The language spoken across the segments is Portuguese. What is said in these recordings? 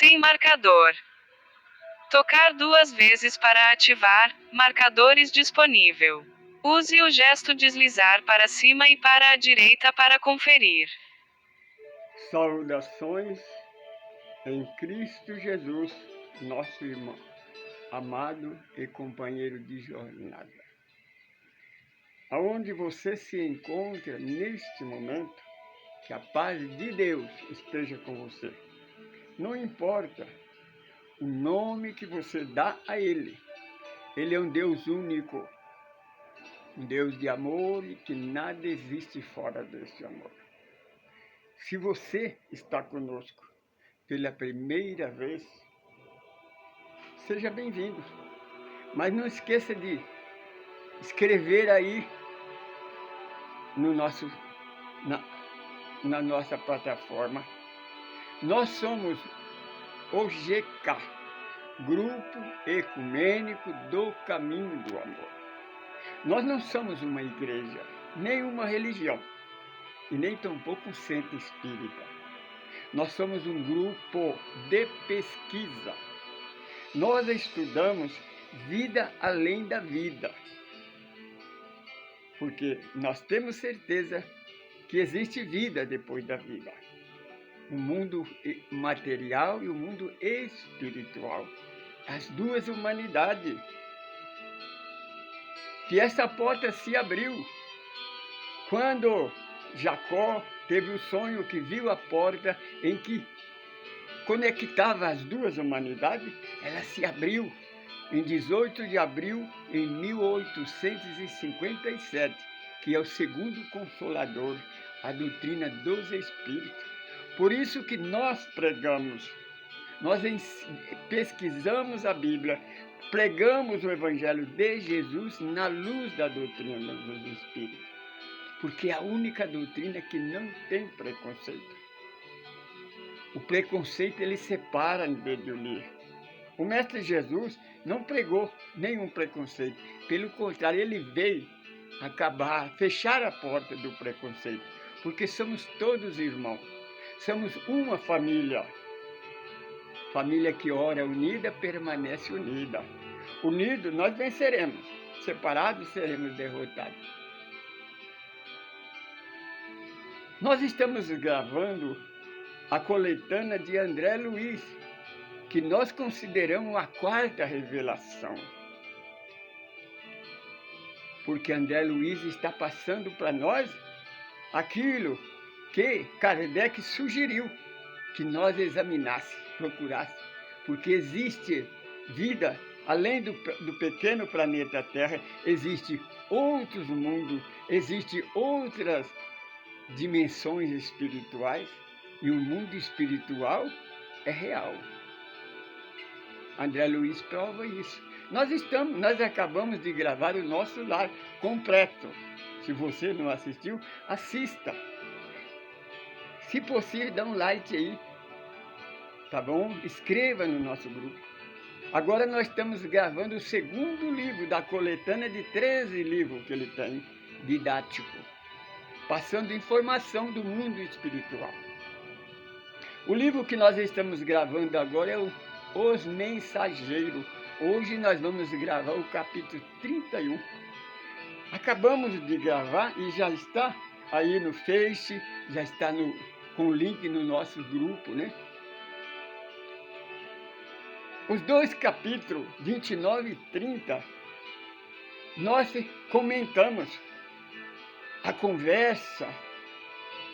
Sem marcador. Tocar 2 vezes para ativar, marcadores disponível. Use o gesto deslizar para cima e para a direita para conferir. Saudações em Cristo Jesus, nosso irmão, amado e companheiro de jornada. Aonde você se encontra neste momento, que a paz de Deus esteja com você. Não importa o nome que você dá a Ele. Ele é um Deus único, um Deus de amor e que nada existe fora desse amor. Se você está conosco pela primeira vez, seja bem-vindo. Mas não esqueça de escrever aí no na nossa plataforma. Nós somos o GK, Grupo Ecumênico do Caminho do Amor. Nós não somos uma igreja, nem uma religião, e nem tampouco um centro espírita. Nós somos um grupo de pesquisa. Nós estudamos vida além da vida, porque nós temos certeza que existe vida depois da vida. O mundo material e o mundo espiritual. As duas humanidades. Que essa porta se abriu quando Jacó teve o sonho que viu a porta em que conectava as duas humanidades. Ela se abriu em 18 de abril de 1857, que é o segundo Consolador, a doutrina dos Espíritos. Por isso que nós pregamos, nós pesquisamos a Bíblia, pregamos o Evangelho de Jesus na luz da doutrina dos Espíritos, porque é a única doutrina que não tem preconceito. O preconceito ele separa em vez de unir. O Mestre Jesus não pregou nenhum preconceito, pelo contrário, ele veio fechar a porta do preconceito, porque somos todos irmãos. Somos uma família. Família que ora unida, permanece unida. Unidos, nós venceremos. Separados, seremos derrotados. Nós estamos gravando a coletânea de André Luiz, que nós consideramos a 4ª revelação. Porque André Luiz está passando para nós aquilo que Kardec sugeriu que nós examinássemos, procurássemos, porque existe vida além do pequeno planeta Terra, existe outros mundos, existe outras dimensões espirituais, e o mundo espiritual é real. André Luiz prova isso. Nós acabamos de gravar o nosso lar completo. Se você não assistiu, assista. Se possível, dá um like aí, tá bom? Escreva no nosso grupo. Agora nós estamos gravando o 2º livro da coletânea de 13 livros que ele tem, didático, passando informação do mundo espiritual. O livro que nós estamos gravando agora é Os Mensageiros. Hoje nós vamos gravar o capítulo 31. Acabamos de gravar e já está aí no Face, já está com o link no nosso grupo, né? Os 2 capítulos, 29 e 30, nós comentamos. A conversa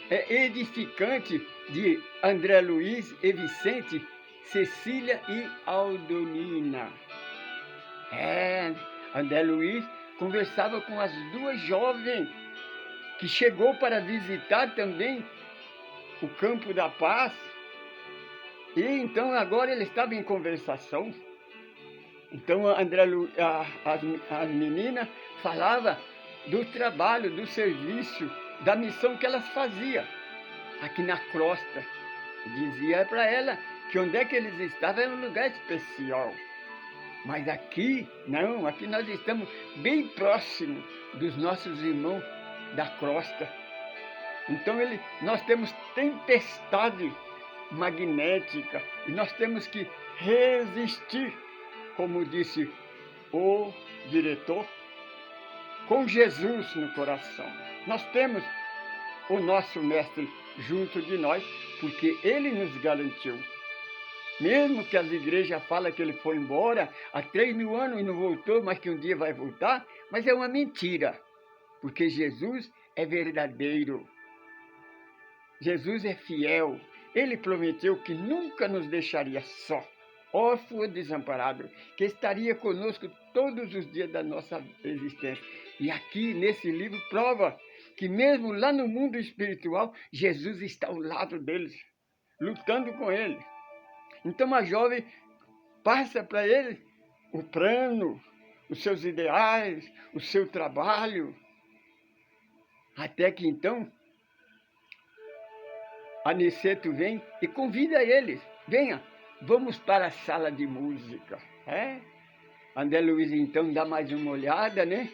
é edificante de André Luiz e Vicente, Cecília e Aldonina. André Luiz conversava com as 2 jovens que chegou para visitar também o Campo da Paz. E então agora ele estava em conversação. Então as meninas falavam do trabalho, do serviço, da missão que elas faziam aqui na crosta. Dizia para ela que onde é que eles estavam era um lugar especial. Mas aqui, não, aqui nós estamos bem próximos dos nossos irmãos da crosta. Então nós temos tempestade magnética e nós temos que resistir, como disse o diretor, com Jesus no coração. Nós temos o nosso mestre junto de nós, porque ele nos garantiu. Mesmo que as igrejas falam que ele foi embora há 3.000 anos e não voltou, mas que um dia vai voltar, mas é uma mentira, porque Jesus é verdadeiro. Jesus é fiel. Ele prometeu que nunca nos deixaria só, órfão ou desamparado, que estaria conosco todos os dias da nossa existência. E aqui, nesse livro, prova que mesmo lá no mundo espiritual, Jesus está ao lado deles, lutando com ele. Então a jovem passa para ele o plano, os seus ideais, o seu trabalho, até que então Aniceto vem e convida eles. Venha, vamos para a sala de música. André Luiz então dá mais uma olhada, né?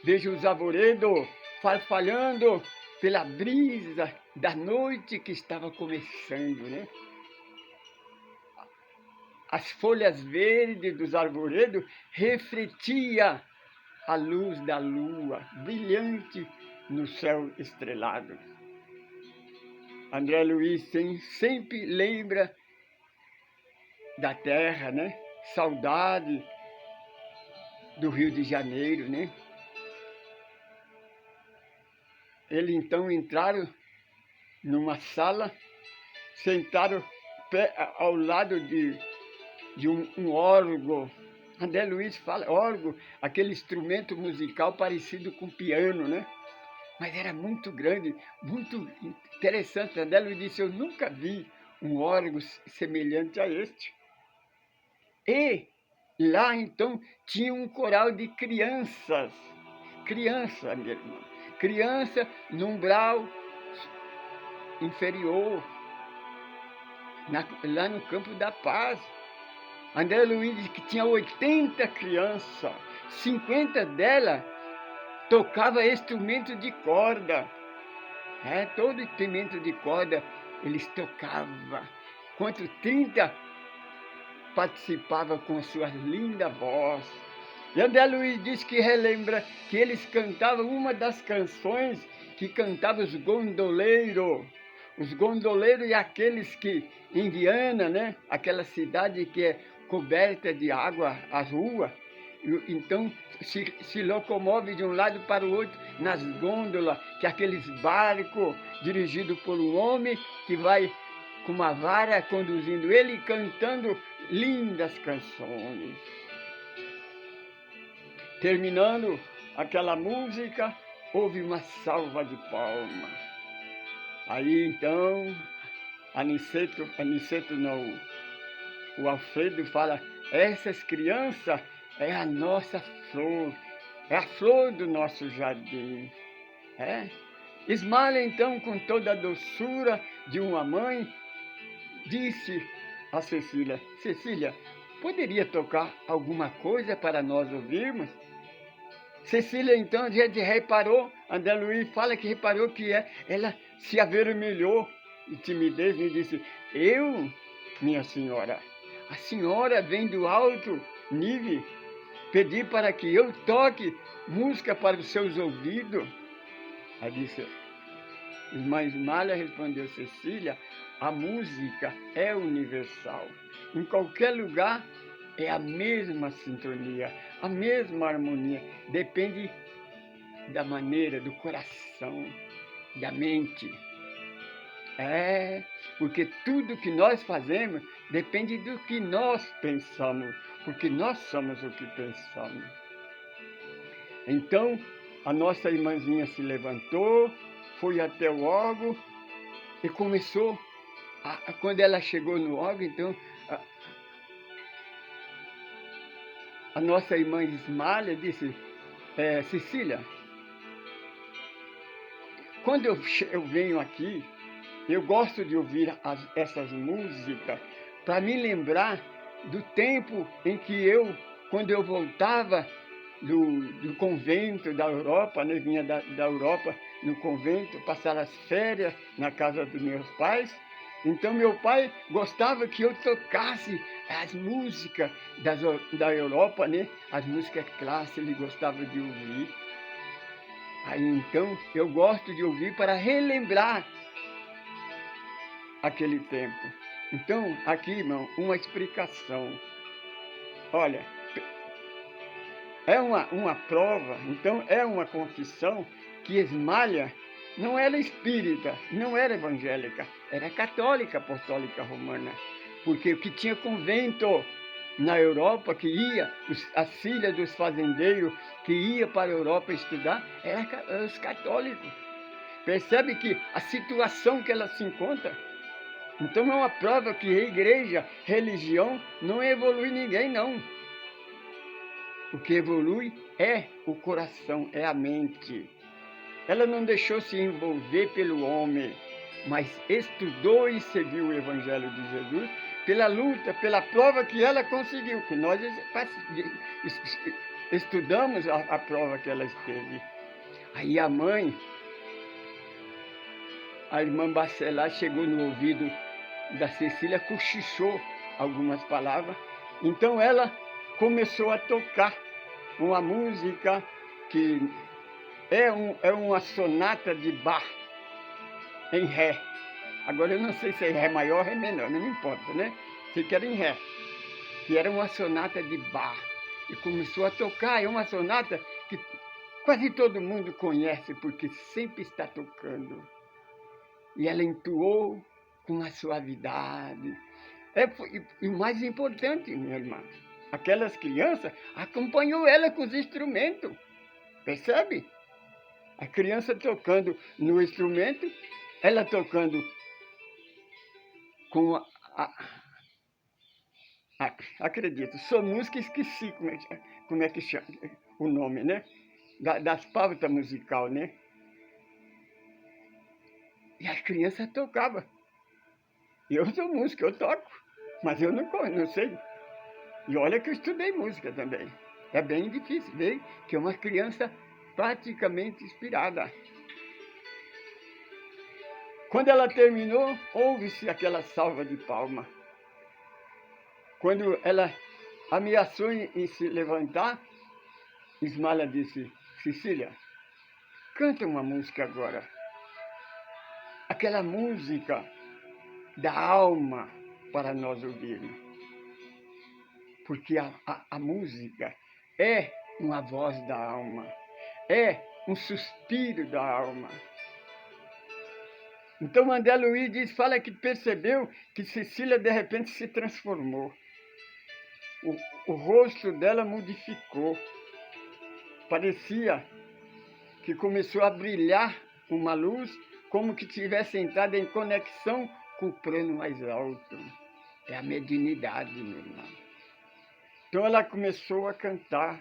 Veja os arvoredos farfalhando pela brisa da noite que estava começando, né? As folhas verdes dos arvoredos refletiam a luz da lua, brilhante no céu estrelado. André Luiz sempre lembra da terra, né? Saudade do Rio de Janeiro, né? Eles então entraram numa sala, sentaram ao lado de um órgão. André Luiz fala órgão, aquele instrumento musical parecido com piano, né? Mas era muito grande, muito interessante. André Luiz disse, eu nunca vi um órgão semelhante a este. E lá então tinha um coral de crianças. Criança, minha irmã. Criança no umbral inferior, lá no Campo da Paz. André Luiz disse que tinha 80 crianças, 50 delas tocava instrumento de corda. Todo instrumento de corda eles tocavam. Enquanto 30 participavam com suas lindas vozes. E André Luiz diz que relembra que eles cantavam uma das canções que cantavam os gondoleiros. Os gondoleiros e aqueles que, em Viana, né, aquela cidade que é coberta de água, as ruas, então se locomove de um lado para o outro nas gôndolas, que é aqueles barcos dirigidos por um homem que vai com uma vara conduzindo ele e cantando lindas canções. Terminando aquela música, houve uma salva de palmas. Aí então, Aniceto não, o Alfredo fala, essas crianças é a nossa flor, é a flor do nosso jardim. Ismael então, com toda a doçura de uma mãe, disse a Cecília, Cecília, poderia tocar alguma coisa para nós ouvirmos? Cecília então já reparou, André Luiz fala que reparou que ela se avermelhou de timidez e disse, eu, minha senhora, a senhora vem do alto nível pedir para que eu toque música para os seus ouvidos? Aí disse, irmã Ismália respondeu, Cecília, a música é universal. Em qualquer lugar é a mesma sintonia, a mesma harmonia. Depende da maneira, do coração, da mente. Porque tudo que nós fazemos depende do que nós pensamos, porque nós somos o que pensamos. Então, a nossa irmãzinha se levantou, foi até o órgão e começou, quando ela chegou no órgão, então, a nossa irmã Ismália disse, Cecília, quando eu venho aqui, eu gosto de ouvir essas músicas para me lembrar do tempo em que quando eu voltava do convento da Europa, né, vinha da Europa no convento, passar as férias na casa dos meus pais, Então meu pai gostava que eu tocasse as músicas da Europa, né? As músicas clássicas ele gostava de ouvir. Aí então eu gosto de ouvir para relembrar aquele tempo. Então, aqui, irmão, uma explicação. Olha, é uma prova, então é uma confissão que Esmalha não era espírita, não era evangélica, era católica apostólica romana. Porque o que tinha convento na Europa, que ia, as filhas dos fazendeiros que ia para a Europa estudar, eram os católicos. Percebe que a situação que ela se encontra. Então é uma prova que a igreja, religião, não evolui ninguém, não. O que evolui é o coração, é a mente. Ela não deixou se envolver pelo homem, mas estudou e seguiu o Evangelho de Jesus pela luta, pela prova que ela conseguiu, que nós estudamos a prova que ela esteve. Aí a mãe, a irmã Bacelar, chegou no ouvido da Cecília, cochichou algumas palavras. Então ela começou a tocar uma música que é uma sonata de Bach em Ré. Agora eu não sei se é Ré maior ou Ré menor, não me importa, né? Sei que era em Ré, que era uma sonata de Bach. E começou a tocar, é uma sonata que quase todo mundo conhece, porque sempre está tocando. E ela entoou com uma suavidade. E o mais importante, minha irmã, aquelas crianças acompanhou ela com os instrumentos. Percebe? A criança tocando no instrumento, ela tocando com acredito, sou música, esqueci como é que chama o nome, né? Das pautas musical, né? E a criança tocava. Eu sou músico, eu toco, mas eu não sei. E olha que eu estudei música também. É bem difícil ver que é uma criança praticamente inspirada. Quando ela terminou, houve-se aquela salva de palmas. Quando ela ameaçou em se levantar, Ismala disse: Cecília, canta uma música agora. Aquela música da alma para nós ouvirmos. Porque a música é uma voz da alma, é um suspiro da alma. Então Mandela Luiz fala que percebeu que Cecília de repente se transformou. O rosto dela modificou. Parecia que começou a brilhar uma luz como que tivesse entrado em conexão com o plano mais alto. É a mediunidade, meu irmão. Então ela começou a cantar.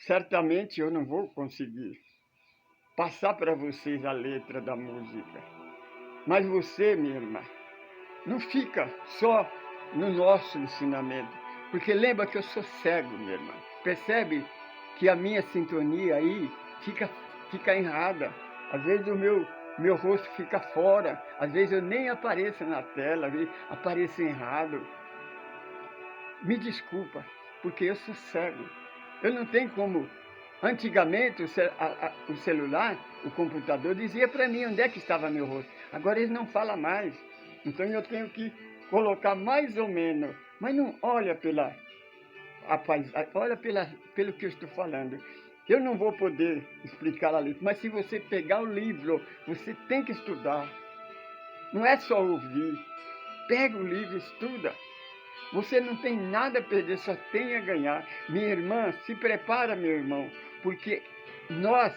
Certamente eu não vou conseguir passar para vocês a letra da música. Mas você, minha irmã, não fica só no nosso ensinamento. Porque lembra que eu sou cego, minha irmã. Percebe que a minha sintonia aí fica errada. Às vezes o meu rosto fica fora. Às vezes eu nem apareço na tela, apareço errado. Me desculpa, porque eu sou cego. Eu não tenho como. Antigamente o celular, o computador, dizia para mim onde é que estava meu rosto. Agora ele não fala mais. Então eu tenho que colocar mais ou menos. Mas não olha olha pelo que eu estou falando. Eu não vou poder explicar a letra, mas se você pegar o livro, você tem que estudar. Não é só ouvir. Pega o livro e estuda. Você não tem nada a perder, só tem a ganhar. Minha irmã, se prepara, meu irmão, porque nós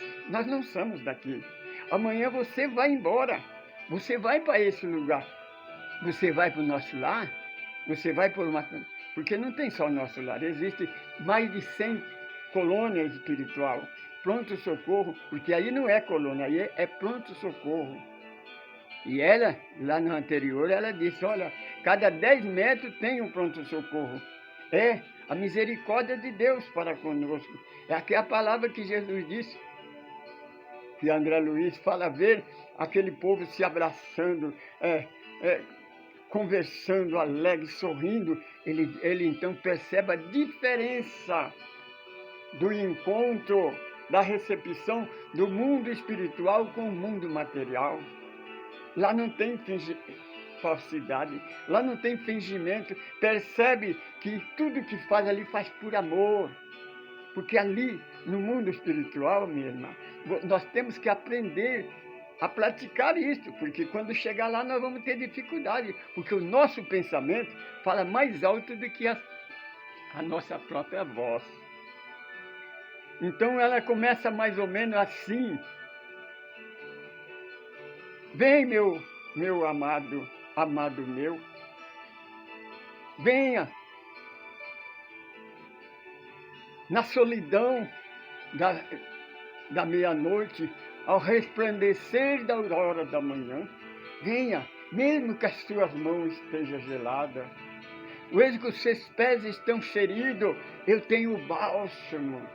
não somos daqui. Amanhã você vai embora. Você vai para esse lugar. Você vai para o nosso lar. Você vai por uma... Porque não tem só o nosso lar. Existe mais de 100 colônias espiritual. Pronto-socorro, porque aí não é colônia, aí é pronto-socorro. E ela, lá no anterior, ela disse, olha, cada 10 metros tem um pronto-socorro. É a misericórdia de Deus para conosco. É aqui a palavra que Jesus disse. Que André Luiz fala ver aquele povo se abraçando, conversando, alegre, sorrindo, ele então percebe a diferença do encontro, da recepção do mundo espiritual com o mundo material. Lá não tem falsidade, lá não tem fingimento. Percebe que tudo que faz ali faz por amor. Porque ali, no mundo espiritual, minha irmã, nós temos que aprender a praticar isso, porque quando chegar lá nós vamos ter dificuldade, porque o nosso pensamento fala mais alto do que a nossa própria voz. Então ela começa mais ou menos assim: vem meu amado, amado meu, venha na solidão da meia-noite, ao resplandecer da aurora da manhã, venha, mesmo que as suas mãos estejam geladas, mesmo que os seus pés estão feridos, eu tenho o bálsamo,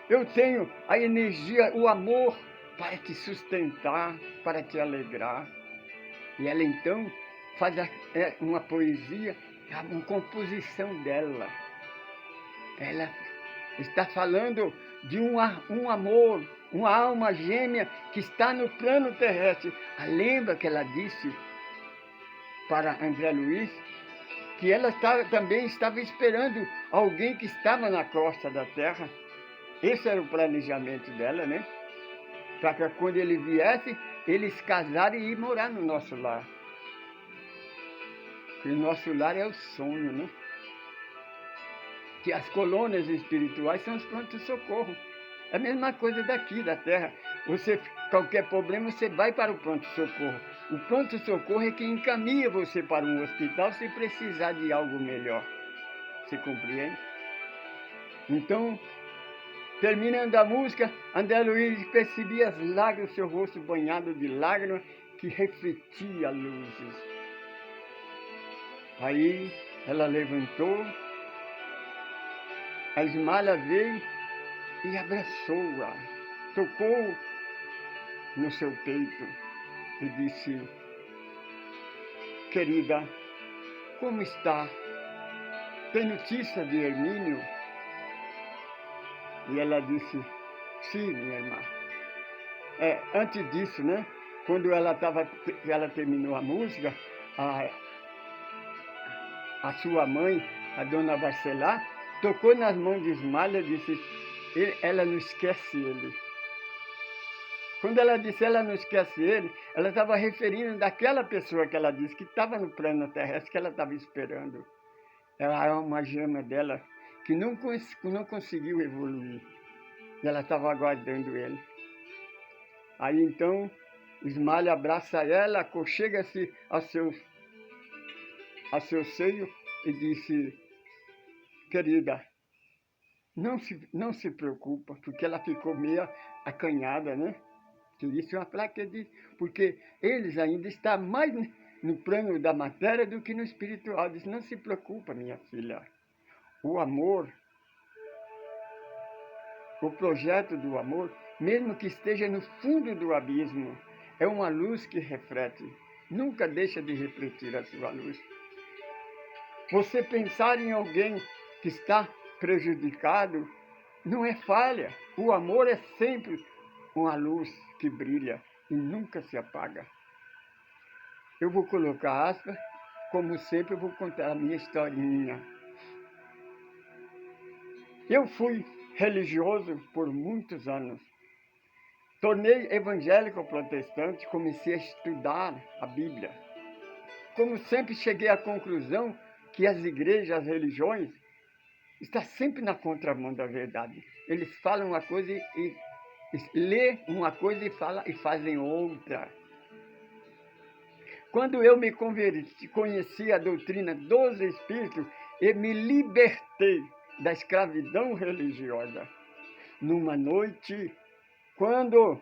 eu tenho a energia, o amor para te sustentar, para te alegrar. E ela então faz uma poesia, uma composição dela. Ela está falando de um amor, uma alma gêmea que está no plano terrestre. Lembra que ela disse para André Luiz que ela também estava esperando alguém que estava na crosta da terra? Esse era o planejamento dela, né? Para que quando ele viesse, eles casarem e ir morar no nosso lar. Porque o nosso lar é o sonho, né? Que as colônias espirituais são os pronto-socorro. É a mesma coisa daqui, da Terra. Qualquer problema, você vai para o pronto-socorro. O pronto-socorro é quem encaminha você para um hospital se precisar de algo melhor. Você compreende? Então, terminando a música, André Luiz percebia as lágrimas, seu rosto banhado de lágrimas que refletia luzes. Aí ela levantou, a Ismália veio e abraçou-a, tocou no seu peito e disse: querida, como está? Tem notícia de Hermínio? E ela disse: sim, minha irmã. Antes disso, né? Quando ela terminou a música, a sua mãe, a dona Barcelá, tocou nas mãos de Ismália e disse: ela não esquece ele. Quando ela disse ela não esquece ele, ela estava referindo daquela pessoa que ela disse que estava no plano terrestre, que ela estava esperando. Ela é uma gema dela que não conseguiu evoluir. E ela estava aguardando ele. Aí então, Ismália abraça ela, aconchega-se ao seu seio e disse: querida, não se preocupa, porque ela ficou meio acanhada, né? Que isso é uma placa porque eles ainda estão mais no plano da matéria do que no espiritual. Diz: não se preocupa, minha filha. O amor, o projeto do amor, mesmo que esteja no fundo do abismo, é uma luz que reflete. Nunca deixa de refletir a sua luz. Você pensar em alguém que está prejudicado não é falha. O amor é sempre uma luz que brilha e nunca se apaga. Eu vou colocar aspas, como sempre eu vou contar a minha historinha. Eu fui religioso por muitos anos. Tornei evangélico protestante, comecei a estudar a Bíblia. Como sempre cheguei à conclusão que as igrejas, as religiões, estão sempre na contramão da verdade. Eles falam uma coisa e lê uma coisa e fazem outra. Quando eu me converti, conheci a doutrina dos Espíritos e me libertei da escravidão religiosa. Numa noite, quando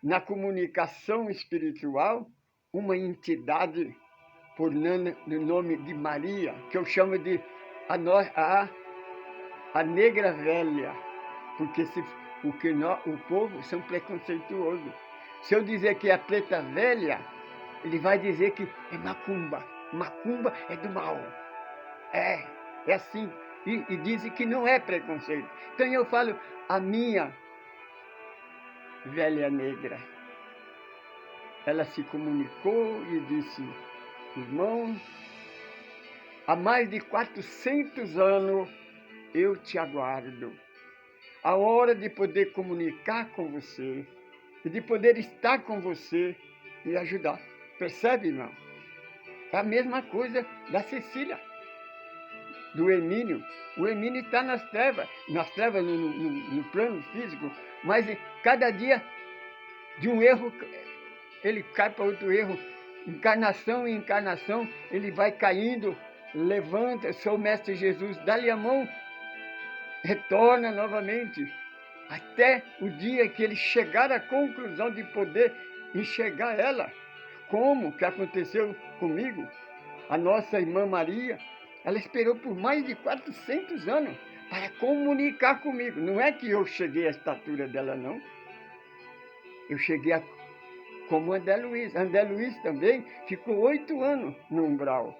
na comunicação espiritual, uma entidade no nome de Maria, que eu chamo de a negra velha, porque o povo são preconceituosos. Se eu dizer que é a preta velha, ele vai dizer que é macumba. macumba é do mal. É assim. E dizem que não é preconceito. Então eu falo, a minha velha negra, ela se comunicou e disse, irmão, há mais de 400 anos eu te aguardo. A hora de poder comunicar com você e de poder estar com você e ajudar. Percebe, irmão? É a mesma coisa da Cecília, do Hermínio. O Hermínio está nas trevas no plano físico, mas cada dia de um erro ele cai para outro erro. Encarnação em encarnação, ele vai caindo, levanta, seu Mestre Jesus, dá-lhe a mão, retorna novamente, até o dia que ele chegar à conclusão de poder enxergar ela. Como que aconteceu comigo? A nossa irmã Maria, ela esperou por mais de 400 anos para comunicar comigo. Não é que eu cheguei à estatura dela, não. Eu cheguei como André Luiz. André Luiz também ficou 8 anos no umbral.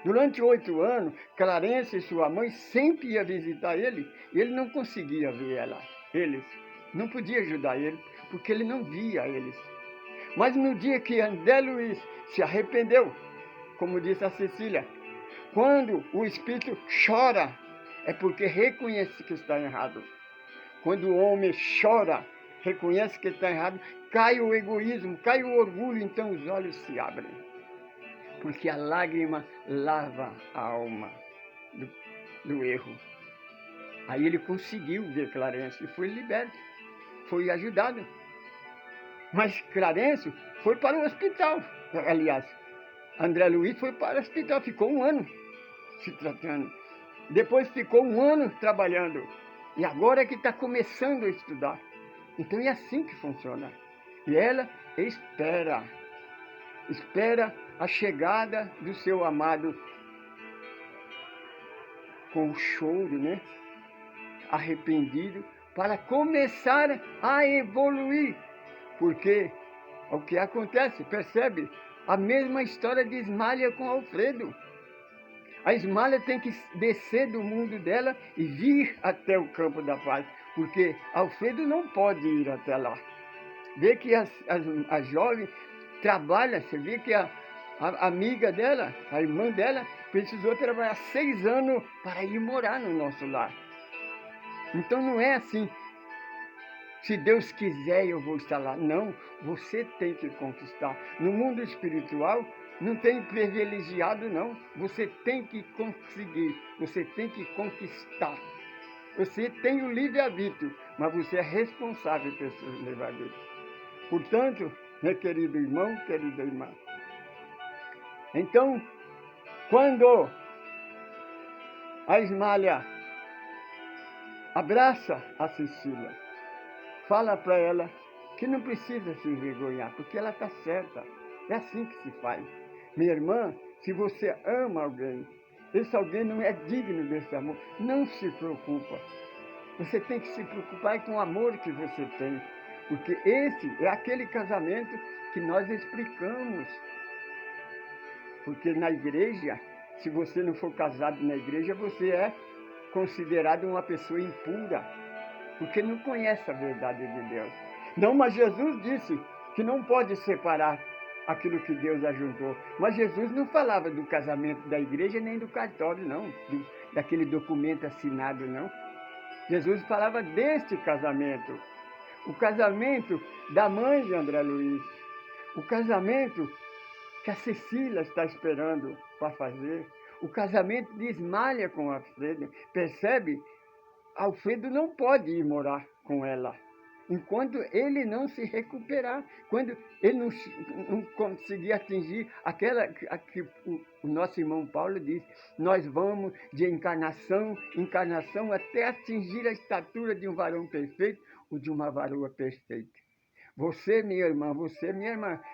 Durante 8 anos, Clarence e sua mãe sempre iam visitar ele, e ele não conseguia ver eles. Não podia ajudar ele, porque ele não via eles. Mas no dia que André Luiz se arrependeu, como disse a Cecília, quando o espírito chora, é porque reconhece que está errado. Quando o homem chora, reconhece que está errado, cai o egoísmo, cai o orgulho, então os olhos se abrem. Porque a lágrima lava a alma do erro. Aí ele conseguiu ver Clarence e foi liberto, foi ajudado. Mas Clarence foi para o hospital. Aliás, André Luiz foi para o hospital, ficou 1 ano se tratando. Depois ficou 1 ano trabalhando. E agora é que está começando a estudar. Então é assim que funciona. E ela espera a chegada do seu amado com o choro, né? Arrependido, para começar a evoluir. Porque o que acontece, percebe? A mesma história de Ismália com Alfredo. A Ismália tem que descer do mundo dela e vir até o campo da paz, porque Alfredo não pode ir até lá. Vê que a jovem trabalha, você vê que a amiga dela, a irmã dela, precisou trabalhar 6 anos para ir morar no nosso lar. Então não é assim, se Deus quiser eu vou estar lá. Não, você tem que conquistar. No mundo espiritual não tem privilegiado não, você tem que conseguir, você tem que conquistar. Você tem o livre-arbítrio, mas você é responsável pelo seu livre-arbítrio. Portanto, meu querido irmão, querida irmã, então, quando a Ismália abraça a Cecília, fala para ela que não precisa se envergonhar, porque ela está certa. É assim que se faz. Minha irmã, se você ama alguém, esse alguém não é digno desse amor, não se preocupa. Você tem que se preocupar com o amor que você tem, porque esse é aquele casamento que nós explicamos. Porque na igreja, se você não for casado na igreja, você é considerado uma pessoa impura, porque não conhece a verdade de Deus. Não, mas Jesus disse que não pode separar aquilo que Deus ajuntou. Mas Jesus não falava do casamento da igreja nem do cartório, não, daquele documento assinado, não. Jesus falava deste casamento, o casamento da mãe de André Luiz, o casamento que a Cecília está esperando para fazer, o casamento de Ismália com Alfredo. Percebe? Alfredo não pode ir morar com ela enquanto ele não se recuperar, quando ele não conseguir atingir aquela que o nosso irmão Paulo diz, nós vamos de encarnação em encarnação até atingir a estatura de um varão perfeito ou de uma varoa perfeita. Você, minha irmã,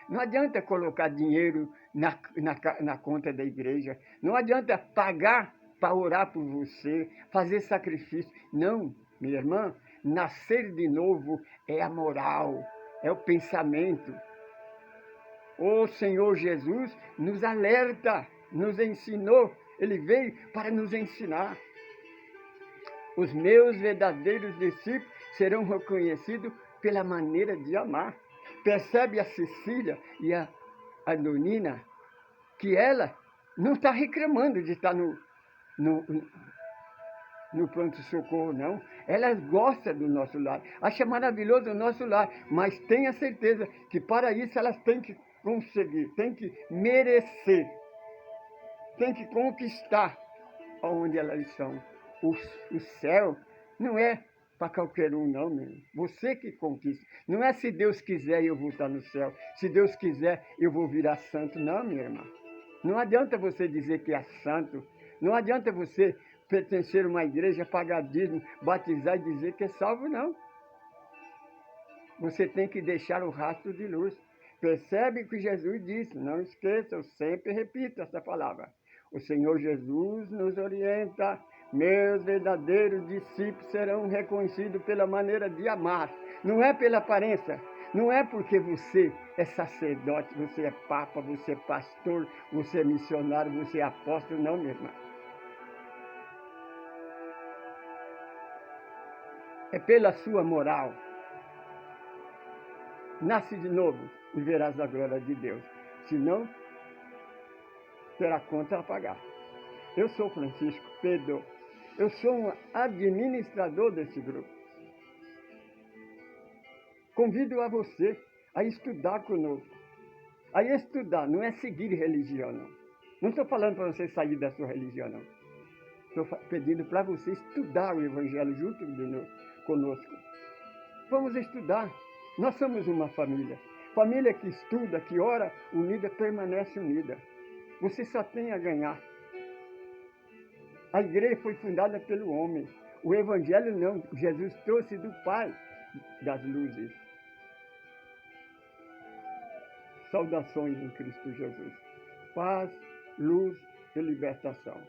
não adianta colocar dinheiro na conta da igreja, não adianta pagar para orar por você, fazer sacrifício. Não, minha irmã, nascer de novo é a moral, é o pensamento. O Senhor Jesus nos alerta nos ensinou, ele veio para nos ensinar. Os meus verdadeiros discípulos serão reconhecidos pela maneira de amar. Percebe a Cecília e a Donina que ela não está reclamando de estar no pronto-socorro, não. Elas gostam do nosso lar, acham maravilhoso o nosso lar, mas tenha certeza que para isso elas têm que conseguir, têm que merecer, têm que conquistar onde elas são. O céu não é para qualquer um, não, meu irmão. Você que conquista. Não é se Deus quiser eu vou estar no céu, se Deus quiser eu vou virar santo, não, minha irmã. Não adianta você dizer que é santo, não adianta você pertencer a uma igreja, pagar dízimo, batizar e dizer que é salvo, não. Você tem que deixar o rastro de luz. Percebe o que Jesus disse, não esqueça, eu sempre repito essa palavra. O Senhor Jesus nos orienta, meus verdadeiros discípulos serão reconhecidos pela maneira de amar, não é pela aparência. Não é porque você é sacerdote, você é papa, você é pastor, você é missionário, você é apóstolo, não, minha irmã. É pela sua moral. Nasce de novo e verás a glória de Deus. Senão, terá conta a pagar. Eu sou Francisco Pedro. Eu sou um administrador desse grupo. Convido a você a estudar conosco. A estudar, não é seguir religião, não. Não estou falando para você sair da sua religião, não. Estou pedindo para você estudar o Evangelho junto conosco. Vamos estudar. Nós somos uma família. Família que estuda, que ora, unida, permanece unida. Você só tem a ganhar. A igreja foi fundada pelo homem. O Evangelho não. Jesus trouxe do Pai das luzes. Saudações em Cristo Jesus. Paz, luz e libertação.